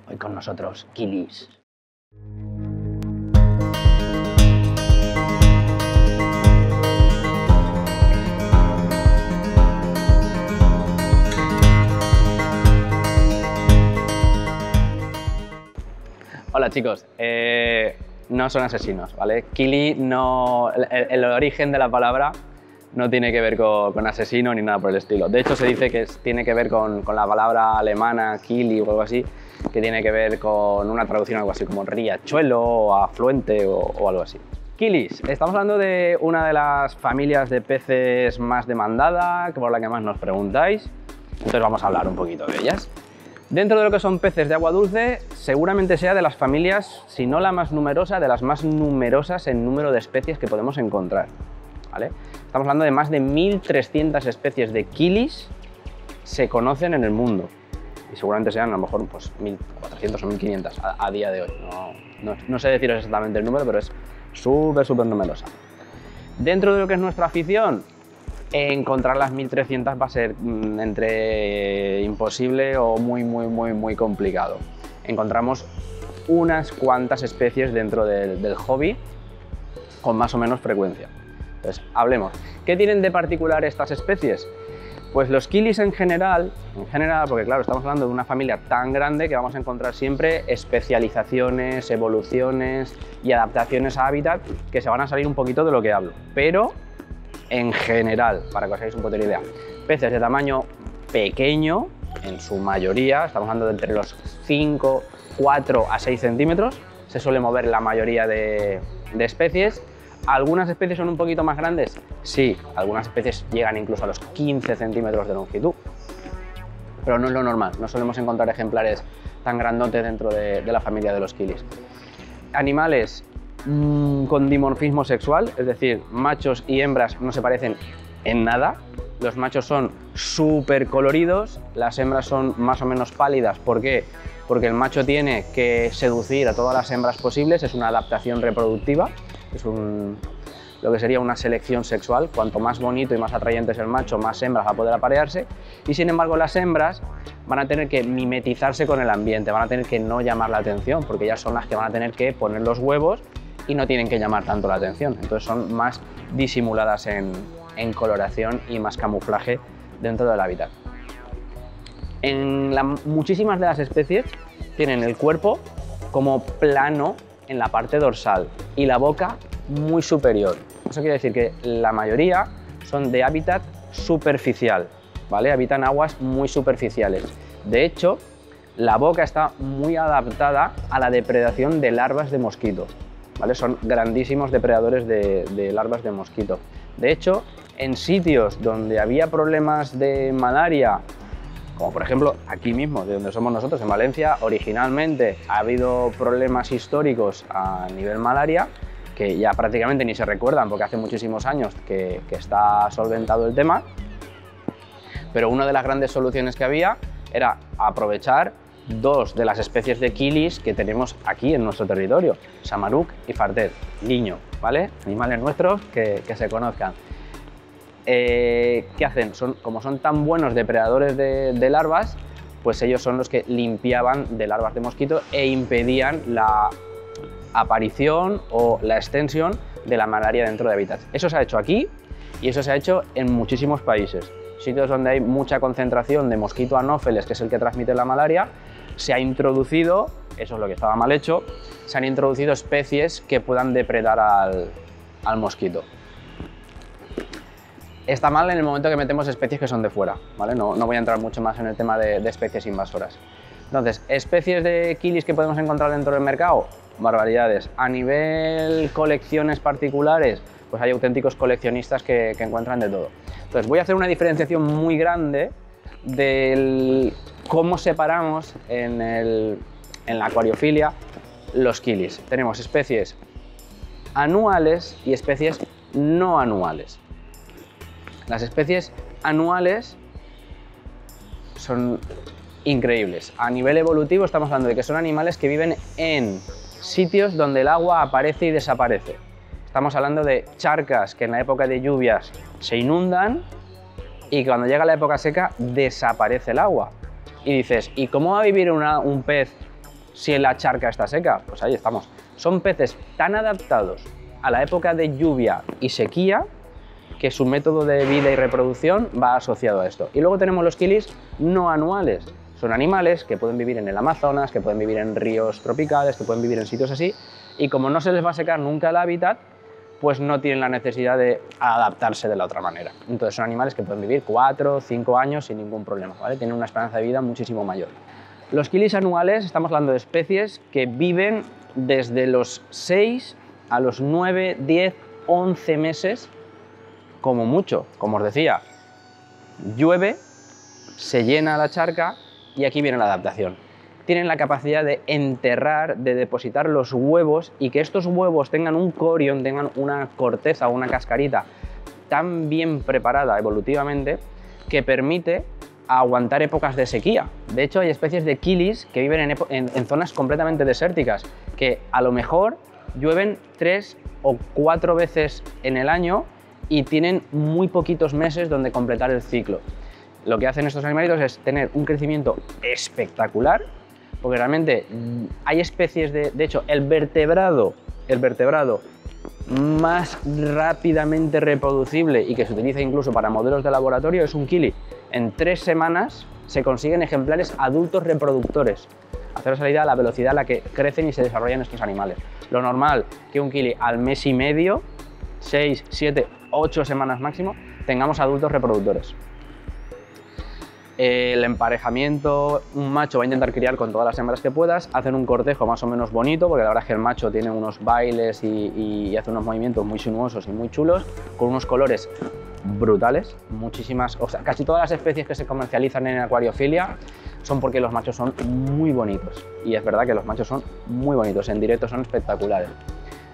Hoy con nosotros, Kilis. Hola chicos, no son asesinos, ¿vale? Kili no... El origen de la palabra no tiene que ver con asesino ni nada por el estilo. De hecho se dice que tiene que ver con la palabra alemana Kili o algo así, que tiene que ver con una traducción algo así como riachuelo o afluente o algo así. Kilis, estamos hablando de una de las familias de peces más demandada, por la que más nos preguntáis, entonces vamos a hablar un poquito de ellas. Dentro de lo que son peces de agua dulce, seguramente sea de las familias, si no la más numerosa, de las más numerosas en número de especies que podemos encontrar, ¿vale? Estamos hablando de más de 1.300 especies de Kilis se conocen en el mundo. Y seguramente sean a lo mejor pues, 1.400 o 1.500 a día de hoy. No sé deciros exactamente el número, pero es súper numerosa. Dentro de lo que es nuestra afición, encontrar las 1.300 va a ser entre imposible o muy complicado. Encontramos unas cuantas especies dentro del hobby con más o menos frecuencia. Entonces, hablemos. ¿Qué tienen de particular estas especies? Pues los Kilis en general, porque claro, estamos hablando de una familia tan grande que vamos a encontrar siempre especializaciones, evoluciones y adaptaciones a hábitat que se van a salir un poquito de lo que hablo. Pero en general, para que os hagáis un poco de idea, peces de tamaño pequeño, en su mayoría, estamos hablando de entre los 5, 4 a 6 centímetros, se suele mover la mayoría de especies. ¿Algunas especies son un poquito más grandes? Sí, algunas especies llegan incluso a los 15 centímetros de longitud, pero no es lo normal, no solemos encontrar ejemplares tan grandotes dentro de la familia de los Kilis. Animales con dimorfismo sexual, es decir, machos y hembras no se parecen en nada. Los machos son súper coloridos, las hembras son más o menos pálidas. ¿Por qué? Porque el macho tiene que seducir a todas las hembras posibles, es una adaptación reproductiva, es lo que sería una selección sexual. Cuanto más bonito y más atrayente es el macho, más hembras va a poder aparearse, y sin embargo las hembras van a tener que mimetizarse con el ambiente, van a tener que no llamar la atención, porque ellas son las que van a tener que poner los huevos y no tienen que llamar tanto la atención, entonces son más disimuladas en coloración y más camuflaje dentro del hábitat. Muchísimas de las especies tienen el cuerpo como plano en la parte dorsal y la boca muy superior. Eso quiere decir que la mayoría son de hábitat superficial, ¿vale? Habitan aguas muy superficiales. De hecho, la boca está muy adaptada a la depredación de larvas de mosquito, ¿vale? Son grandísimos depredadores de larvas de mosquito. De hecho, en sitios donde había problemas de malaria, como por ejemplo aquí mismo, de donde somos nosotros, en Valencia, originalmente ha habido problemas históricos a nivel malaria, que ya prácticamente ni se recuerdan porque hace muchísimos años que está solventado el tema, pero una de las grandes soluciones que había era aprovechar dos de las especies de Kilis que tenemos aquí en nuestro territorio, Samaruk y Fartet, liño, ¿vale? Animales nuestros que se conozcan. ¿Qué hacen? Como son tan buenos depredadores de larvas, pues ellos son los que limpiaban de larvas de mosquito e impedían la aparición o la extensión de la malaria dentro de hábitats. Eso se ha hecho aquí y eso se ha hecho en muchísimos países. Sitios donde hay mucha concentración de mosquito anófeles, que es el que transmite la malaria, se ha introducido, eso es lo que estaba mal hecho, se han introducido especies que puedan depredar al mosquito. Está mal en el momento que metemos especies que son de fuera, ¿vale? No voy a entrar mucho más en el tema de especies invasoras. Entonces, especies de Kilis que podemos encontrar dentro del mercado, barbaridades. A nivel colecciones particulares, pues hay auténticos coleccionistas que encuentran de todo. Entonces, voy a hacer una diferenciación muy grande de cómo separamos en la acuariofilia los Kilis. Tenemos especies anuales y especies no anuales. Las especies anuales son increíbles. A nivel evolutivo estamos hablando de que son animales que viven en sitios donde el agua aparece y desaparece. Estamos hablando de charcas que en la época de lluvias se inundan y cuando llega la época seca desaparece el agua. Y dices, ¿y cómo va a vivir un pez si la charca está seca? Pues ahí estamos. Son peces tan adaptados a la época de lluvia y sequía que su método de vida y reproducción va asociado a esto. Y luego tenemos los kilis no anuales. Son animales que pueden vivir en el Amazonas, que pueden vivir en ríos tropicales, que pueden vivir en sitios así, y como no se les va a secar nunca el hábitat, pues no tienen la necesidad de adaptarse de la otra manera. Entonces son animales que pueden vivir 4 o 5 años sin ningún problema, ¿vale? Tienen una esperanza de vida muchísimo mayor. Los kilis anuales, estamos hablando de especies que viven desde los 6 a los 9, 10, 11 meses como mucho. Como os decía, llueve, se llena la charca y aquí viene la adaptación. Tienen la capacidad de enterrar, de depositar los huevos y que estos huevos tengan un corion, tengan una corteza o una cascarita tan bien preparada evolutivamente que permite aguantar épocas de sequía. De hecho, hay especies de kilis que viven en zonas completamente desérticas, que a lo mejor llueven 3 o 4 veces en el año y tienen muy poquitos meses donde completar el ciclo. Lo que hacen estos animalitos es tener un crecimiento espectacular, porque realmente hay especies de hecho, el vertebrado más rápidamente reproducible y que se utiliza incluso para modelos de laboratorio es un kili. En 3 semanas se consiguen ejemplares adultos reproductores. Haceros la idea de la velocidad a la que crecen y se desarrollan estos animales. Lo normal que un kili al mes y medio, 6, 7, 8 semanas máximo, tengamos adultos reproductores. El emparejamiento, un macho va a intentar criar con todas las hembras que puedas, hacen un cortejo más o menos bonito, porque la verdad es que el macho tiene unos bailes y hace unos movimientos muy sinuosos y muy chulos, con unos colores brutales, muchísimas, o sea, casi todas las especies que se comercializan en acuariofilia son porque los machos son muy bonitos, y es verdad que los machos son muy bonitos, en directo son espectaculares.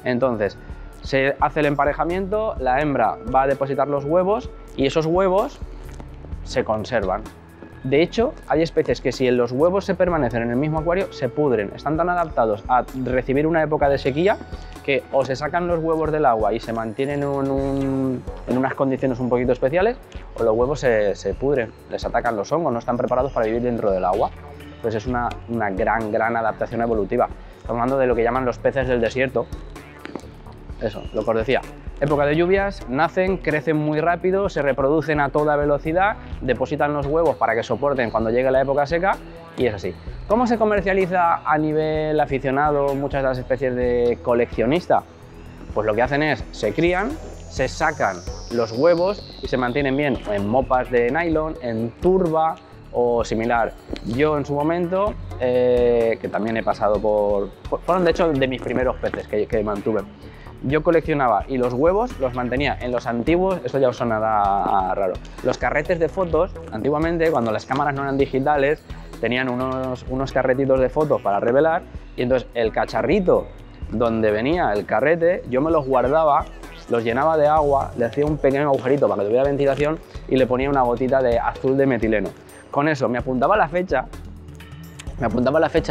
Entonces, se hace el emparejamiento, la hembra va a depositar los huevos y esos huevos se conservan. De hecho, hay especies que si los huevos se permanecen en el mismo acuario, se pudren. Están tan adaptados a recibir una época de sequía que o se sacan los huevos del agua y se mantienen en unas condiciones un poquito especiales, o los huevos se pudren, les atacan los hongos, no están preparados para vivir dentro del agua. Pues es una gran adaptación evolutiva. Estamos hablando de lo que llaman los peces del desierto. Eso, lo que os decía. Época de lluvias, nacen, crecen muy rápido, se reproducen a toda velocidad, depositan los huevos para que soporten cuando llegue la época seca y es así. ¿Cómo se comercializa a nivel aficionado muchas de las especies de coleccionista? Pues lo que hacen es, se crían, se sacan los huevos y se mantienen bien en mopas de nylon, en turba o similar. Yo en su momento, que también he pasado fueron de hecho de mis primeros peces que mantuve. Yo coleccionaba y los huevos los mantenía en los antiguos, esto ya os sonará raro, los carretes de fotos. Antiguamente, cuando las cámaras no eran digitales, tenían unos carretitos de fotos para revelar, y entonces el cacharrito donde venía el carrete, yo me los guardaba, los llenaba de agua, le hacía un pequeño agujerito para que tuviera ventilación y le ponía una gotita de azul de metileno. Con eso me apuntaba la fecha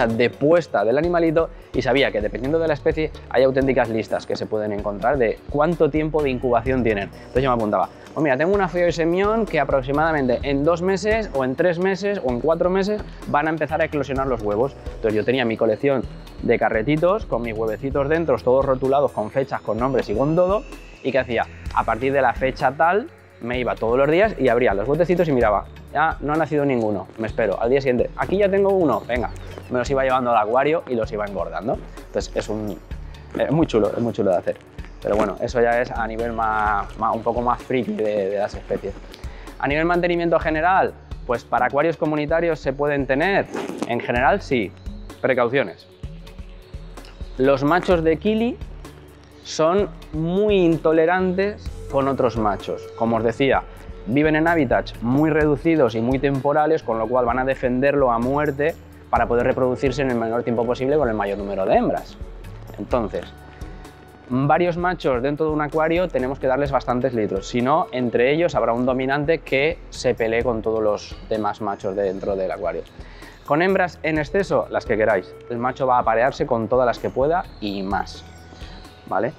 de puesta del animalito y sabía que dependiendo de la especie hay auténticas listas que se pueden encontrar de cuánto tiempo de incubación tienen. Entonces yo me apuntaba, pues mira, tengo una Phaeosemion que aproximadamente en 2 meses o en 3 meses o en 4 meses van a empezar a eclosionar los huevos. Entonces yo tenía mi colección de carretitos con mis huevecitos dentro, todos rotulados con fechas, con nombres y con todo, y ¿qué hacía? A partir de la fecha tal me iba todos los días y abría los botecitos y miraba, ya no ha nacido ninguno, me espero, al día siguiente, aquí ya tengo uno, venga, me los iba llevando al acuario y los iba engordando. Entonces es muy chulo de hacer. Pero bueno, eso ya es a nivel un poco más friki de las especies. A nivel mantenimiento general, pues para acuarios comunitarios se pueden tener, en general sí, precauciones. Los machos de kili son muy intolerantes con otros machos. Como os decía, viven en hábitats muy reducidos y muy temporales, con lo cual van a defenderlo a muerte para poder reproducirse en el menor tiempo posible con el mayor número de hembras. Entonces, varios machos dentro de un acuario tenemos que darles bastantes litros, si no, entre ellos habrá un dominante que se pelee con todos los demás machos dentro del acuario. Con hembras en exceso, las que queráis. El macho va a aparearse con todas las que pueda y más, ¿vale?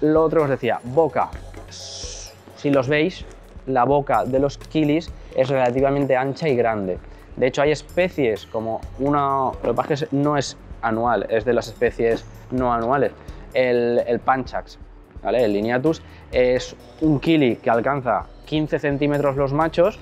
Lo otro os decía, boca. Si los veis, la boca de los kilis es relativamente ancha y grande. De hecho, hay especies como una... Lo que pasa es que no es anual, es de las especies no anuales. El Panchax, ¿vale? El Lineatus, es un kili que alcanza 15 centímetros los machos,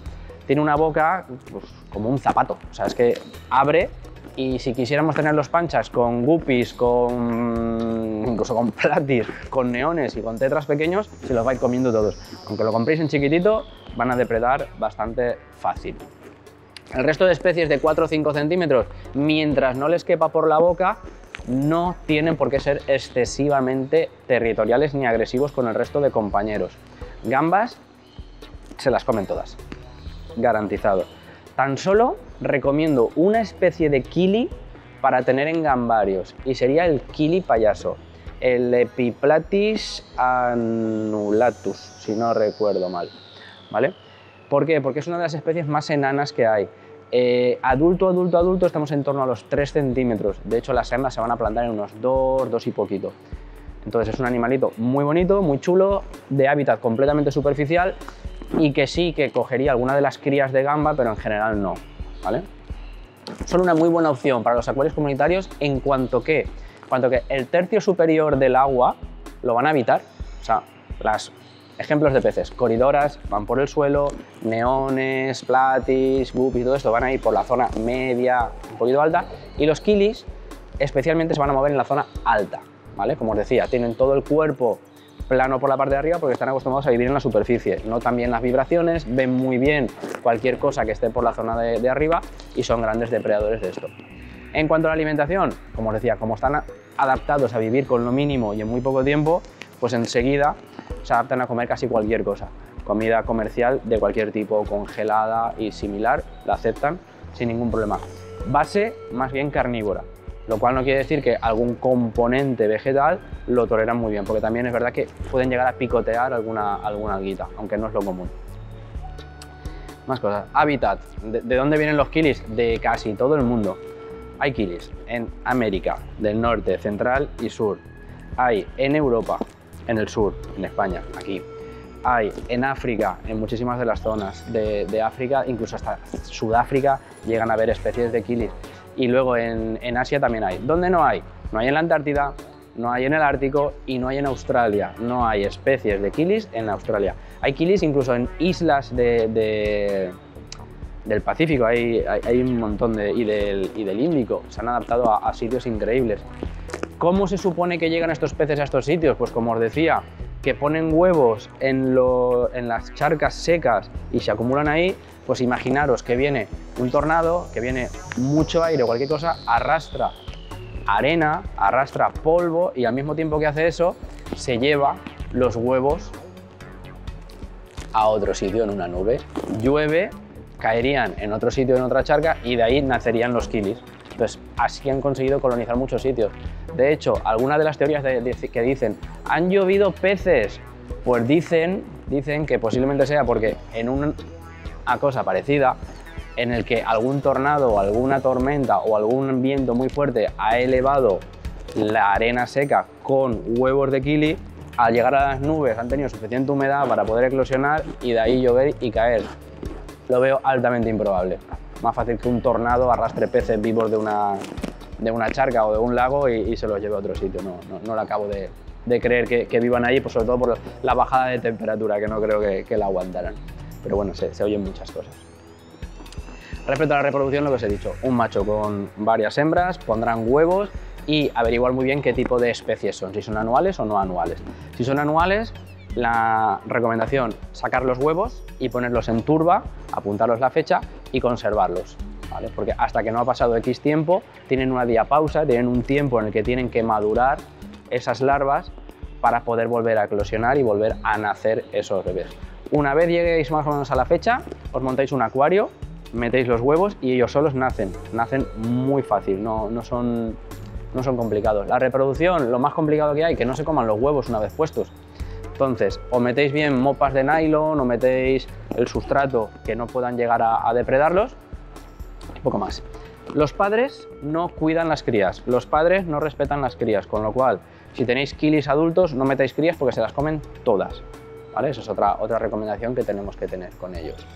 tiene una boca pues, como un zapato, o sea, es que abre, y si quisiéramos tener los Panchax con guppies, incluso con platis, con neones y con tetras pequeños, se los va a ir comiendo todos. Aunque lo compréis en chiquitito, van a depredar bastante fácil. El resto de especies de 4 o 5 centímetros, mientras no les quepa por la boca, no tienen por qué ser excesivamente territoriales ni agresivos con el resto de compañeros. Gambas se las comen todas, garantizado. Tan solo recomiendo una especie de kili para tener en gambarios, y sería el kili payaso, el Epiplatis annulatus, si no recuerdo mal, ¿vale? ¿Por qué? Porque es una de las especies más enanas que hay. Adulto, estamos en torno a los 3 centímetros. De hecho, las hembras se van a plantar en unos 2 y poquito. Entonces es un animalito muy bonito, muy chulo, de hábitat completamente superficial y que sí que cogería alguna de las crías de gamba, pero en general no, ¿vale? Son una muy buena opción para los acuarios comunitarios en cuanto que el tercio superior del agua lo van a habitar. O sea, ejemplos de peces, coridoras van por el suelo, neones, platis, guppies, todo esto van a ir por la zona media, un poquito alta, y los kilis especialmente se van a mover en la zona alta, ¿vale? Como os decía, tienen todo el cuerpo plano por la parte de arriba porque están acostumbrados a vivir en la superficie, notan bien las vibraciones, ven muy bien cualquier cosa que esté por la zona de arriba y son grandes depredadores de esto. En cuanto a la alimentación, como os decía, como están adaptados a vivir con lo mínimo y en muy poco tiempo, pues enseguida se adaptan a comer casi cualquier cosa. Comida comercial de cualquier tipo, congelada y similar, la aceptan sin ningún problema. Base más bien carnívora, lo cual no quiere decir que algún componente vegetal lo toleran muy bien, porque también es verdad que pueden llegar a picotear alguna alguita, aunque no es lo común. Más cosas. Hábitat. ¿De dónde vienen los kilis? De casi todo el mundo. Hay kilis en América del Norte, Central y Sur. Hay en Europa, en el sur, en España, aquí. Hay en África, en muchísimas de las zonas de África, incluso hasta Sudáfrica, llegan a haber especies de kilis. Y luego en Asia también hay. ¿Dónde no hay? No hay en la Antártida, no hay en el Ártico y no hay en Australia. No hay especies de kilis en Australia. Hay kilis incluso en islas del Pacífico, hay un montón y del Índico. Se han adaptado a sitios increíbles. ¿Cómo se supone que llegan estos peces a estos sitios? Pues como os decía, que ponen huevos en las charcas secas y se acumulan ahí. Pues imaginaros que viene un tornado, que viene mucho aire o cualquier cosa, arrastra arena, arrastra polvo y al mismo tiempo que hace eso, se lleva los huevos a otro sitio en una nube. Llueve, caerían en otro sitio, en otra charca, y de ahí nacerían los kilis. Entonces, así han conseguido colonizar muchos sitios. De hecho, algunas de las teorías que dicen ¿han llovido peces? Pues dicen que posiblemente sea porque en una cosa parecida, en el que algún tornado o alguna tormenta o algún viento muy fuerte ha elevado la arena seca con huevos de kili, al llegar a las nubes han tenido suficiente humedad para poder eclosionar y de ahí llover y caer. Lo veo altamente improbable. Más fácil que un tornado arrastre peces vivos de una charca o de un lago y se los lleve a otro sitio. No lo acabo de creer que vivan allí, pues sobre todo por la bajada de temperatura, que no creo que la aguantaran. Pero bueno, se oyen muchas cosas. Respecto a la reproducción, lo que os he dicho, un macho con varias hembras pondrán huevos y averiguar muy bien qué tipo de especies son, si son anuales o no anuales. Si son anuales, la recomendación, sacar los huevos y ponerlos en turba, apuntarlos la fecha y conservarlos, ¿vale? Porque hasta que no ha pasado X tiempo, tienen una diapausa, tienen un tiempo en el que tienen que madurar esas larvas para poder volver a eclosionar y volver a nacer esos bebés. Una vez lleguéis más o menos a la fecha, os montáis un acuario, metéis los huevos y ellos solos nacen muy fácil, no son complicados. La reproducción, lo más complicado que hay, que no se coman los huevos una vez puestos. Entonces, o metéis bien mopas de nylon, o metéis el sustrato que no puedan llegar a depredarlos, poco más. Los padres no cuidan las crías, los padres no respetan las crías, con lo cual, si tenéis kilis adultos, no metáis crías porque se las comen todas, ¿vale? Esa es otra recomendación que tenemos que tener con ellos.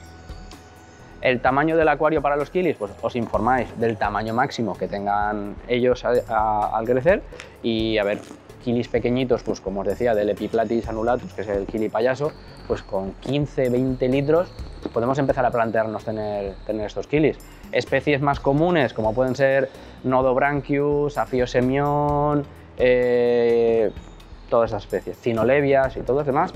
El tamaño del acuario para los kilis, pues os informáis del tamaño máximo que tengan ellos al crecer. Y a ver, kilis pequeñitos, pues como os decía, del Epiplatis annulatus, que es el kili payaso, pues con 15-20 litros podemos empezar a plantearnos tener estos kilis. Especies más comunes, como pueden ser Nodobranchius, Aphyosemion, todas esas especies, Cinolebias y todos los demás,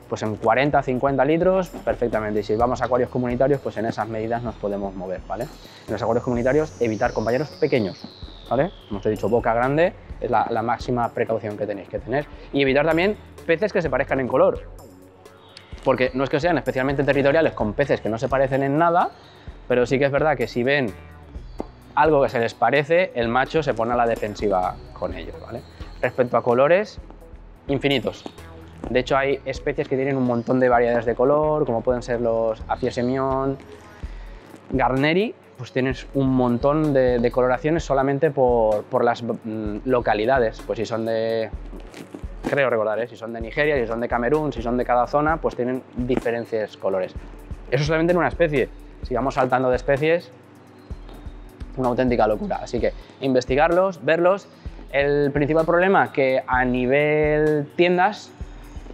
pues en 40-50 litros perfectamente. Y si vamos a acuarios comunitarios, pues en esas medidas nos podemos mover, ¿vale? En los acuarios comunitarios, evitar compañeros pequeños, ¿vale? Como os he dicho, boca grande es la máxima precaución que tenéis que tener. Y evitar también peces que se parezcan en color, porque no es que sean especialmente territoriales con peces que no se parecen en nada, pero sí que es verdad que si ven algo que se les parece, el macho se pone a la defensiva con ellos, ¿vale? Respecto a colores, infinitos. De hecho, hay especies que tienen un montón de variedades de color, como pueden ser los Aphyosemion, Garneri, pues tienes un montón de coloraciones solamente por las localidades. Pues si son de, creo recordar, si son de Nigeria, si son de Camerún, si son de cada zona, pues tienen diferentes colores. Eso solamente en una especie. Si vamos saltando de especies, una auténtica locura. Así que investigarlos, verlos. El principal problema que a nivel tiendas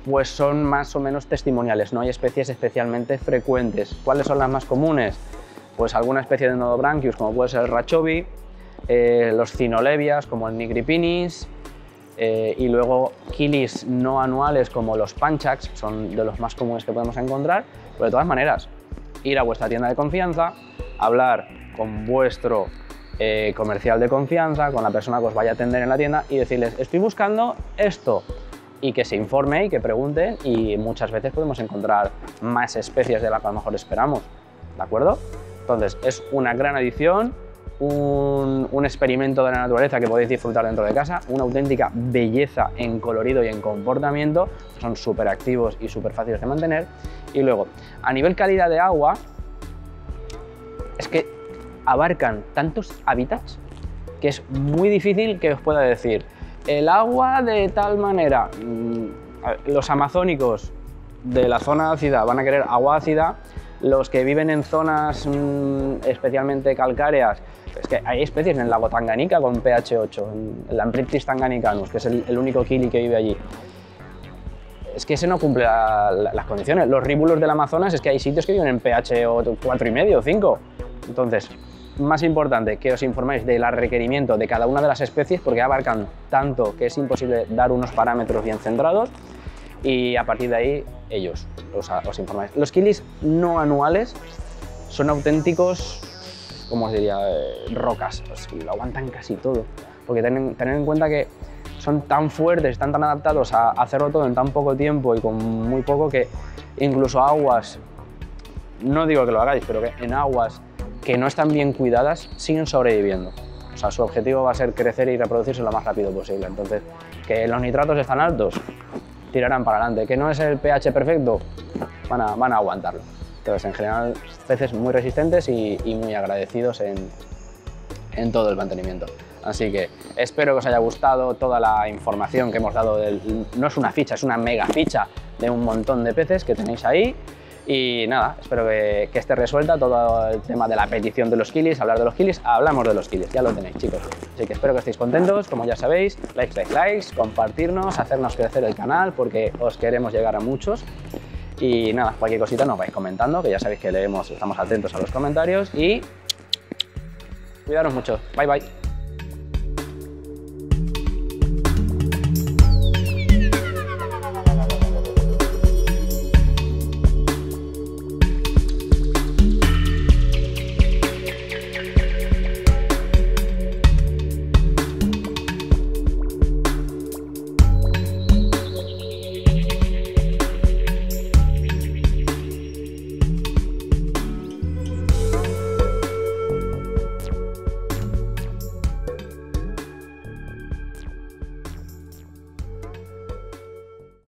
pues son más o menos testimoniales, no hay especies especialmente frecuentes. ¿Cuáles son las más comunes? Pues alguna especie de Nodobranchius, como puede ser el Rachobi, los Cinolebias, como el Nigripinis, y luego kilis no anuales, como los Panchax, son de los más comunes que podemos encontrar. Pero de todas maneras, ir a vuestra tienda de confianza, hablar con vuestro comercial de confianza, con la persona que os vaya a atender en la tienda y decirles, estoy buscando esto, y que se informe y que pregunten, y muchas veces podemos encontrar más especies de las que a lo mejor esperamos, ¿de acuerdo? Entonces, es una gran adición, un experimento de la naturaleza que podéis disfrutar dentro de casa, una auténtica belleza en colorido y en comportamiento, son súper activos y súper fáciles de mantener. Y luego, a nivel calidad de agua, es que abarcan tantos hábitats que es muy difícil que os pueda decir el agua de tal manera. Los amazónicos de la zona ácida van a querer agua ácida, los que viven en zonas especialmente calcáreas, es que hay especies en el lago Tanganica con pH 8, el Lampriptis tanganicanus, que es el único kili que vive allí. Es que ese no cumple las condiciones. Los ríbulos del Amazonas, es que hay sitios que viven en pH 4,5 o 5. Entonces, más importante que os informéis del requerimiento de cada una de las especies, porque abarcan tanto que es imposible dar unos parámetros bien centrados, y a partir de ahí ellos os informáis. Los kilis no anuales son auténticos, como os diría, rocas, pues lo aguantan casi todo, porque tened en cuenta que son tan fuertes, están tan adaptados a hacerlo todo en tan poco tiempo y con muy poco, que incluso aguas, no digo que lo hagáis, pero que en aguas que no están bien cuidadas siguen sobreviviendo. O sea, su objetivo va a ser crecer y reproducirse lo más rápido posible. Entonces, que los nitratos están altos, tirarán para adelante. Que no es el pH perfecto, van a aguantarlo. Entonces, en general, peces muy resistentes y muy agradecidos en todo el mantenimiento. Así que espero que os haya gustado toda la información que hemos dado. No es una ficha, es una mega ficha de un montón de peces que tenéis ahí. Y nada, espero que esté resuelta todo el tema de la petición de los kilis, hablar de los kilis, hablamos de los kilis, ya lo tenéis, chicos. Así que espero que estéis contentos, como ya sabéis, likes, compartirnos, hacernos crecer el canal, porque os queremos llegar a muchos. Y nada, cualquier cosita nos vais comentando, que ya sabéis que leemos, estamos atentos a los comentarios, y cuidaros mucho. Bye, bye.